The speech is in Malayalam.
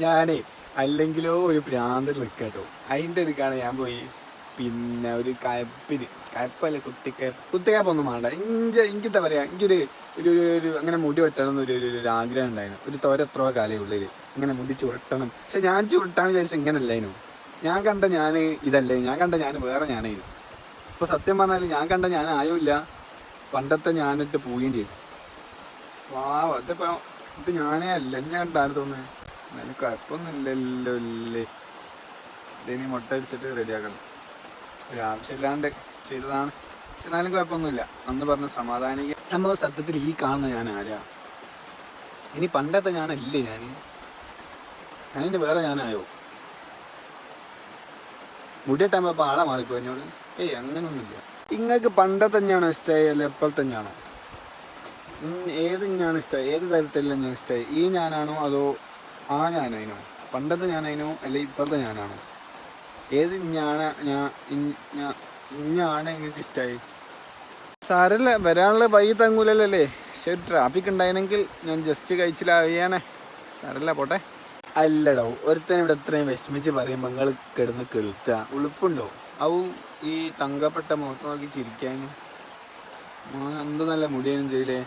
ഞാനേ അല്ലെങ്കിലോ ഒരു ഭ്രാന്തിൽ നിൽക്കട്ടോ. അതിൻ്റെ അടുക്കാണ് ഞാൻ പോയി പിന്നെ ഒരു കയപ്പല്ല കുത്തിക്കയപ്പൊന്നും വേണ്ട. എനിക്കെന്താ പറയാ, എനിക്കൊരു ഒരു ഒരു അങ്ങനെ മുടി വെട്ടണം എന്നൊരു ഒരു ആഗ്രഹം ഉണ്ടായിരുന്നു. ഒരു എത്രയോ കാലം ഉള്ളിൽ ഇങ്ങനെ മുടി ചുരുട്ടണം. പക്ഷെ ഞാൻ ചുരുട്ടാൻ വിചാരിച്ച ഇങ്ങനല്ലായിരുന്നു. ഞാൻ കണ്ട ഞാൻ ഇതല്ലേ, ഞാൻ കണ്ട ഞാൻ വേറെ ഞാനായിരുന്നു. ഇപ്പൊ സത്യം പറഞ്ഞാൽ ഞാൻ കണ്ട ഞാൻ ആയുമില്ല, പണ്ടത്തെ ഞാനിട്ട് പോവുകയും ചെയ്തു. അതിപ്പോ ഇത് ഞാനേ അല്ല, ഞാൻ കണ്ടാണ് തോന്നുന്നത്. അതിന് കുഴപ്പമൊന്നുമില്ലല്ലോ അല്ലേ. ഇതിനി മുട്ട അടിച്ചിട്ട് റെഡിയാക്കണം. ഒരു ആവശ്യമില്ലാണ്ട് ചെയ്തതാണ്. പക്ഷെ എന്നാലും കുഴപ്പമൊന്നുമില്ല. അന്ന് പറഞ്ഞ സമാധാനിക സംഭവം. സത്യത്തിൽ ഈ കാണുന്ന ഞാൻ ആരാ? ഇനി പണ്ടത്തെ ഞാനല്ലേ ഞാനിൻ്റെ വേറെ ഞാനായോ? മുടിയിട്ടാകുമ്പോൾ ആളെ മാറിപ്പോ എന്നോട്. അങ്ങനൊന്നുമില്ല. നിങ്ങൾക്ക് പണ്ടത്തെ തന്നെയാണോ ഇഷ്ടമായി അല്ല എപ്പോഴത്തെ തന്നെയാണോ? ഏത് ഞാനാണ് ഇഷ്ടമായി? ഏത് തരത്തിലുള്ള ഞാൻ ഇഷ്ടമായി? ഈ ഞാനാണോ അതോ ആ ഞാനതിനോ? പണ്ടത്തെ ഞാനതിനോ അല്ല ഇപ്പോഴത്തെ ഞാനാണോ? ഏത് ഞാനാണ് നിങ്ങൾക്ക് ഇഷ്ടമായി? സാരല്ല, വരാനുള്ള വഴി തങ്ങൂലല്ലേ. പക്ഷെ ട്രാഫിക് ഉണ്ടായിരുന്നെങ്കിൽ ഞാൻ ജസ്റ്റ് കഴിച്ചിലാവുകയാണേ. സാരല്ല, പോട്ടെ. അല്ലടോ, ഒരുത്തനെ ഇവിടെ എത്രയും വിഷമിച്ച് പറയുമ്പോൾ നിങ്ങൾ കിടന്ന് കെളുത്തുക. ഉളുപ്പുണ്ടോ? അവും ഈ തങ്കപ്പെട്ട മുഖത്ത് നോക്കി ചിരിക്കാൻ. എന്ത് നല്ല മുടിയനും ചെയ്യില്ലേ.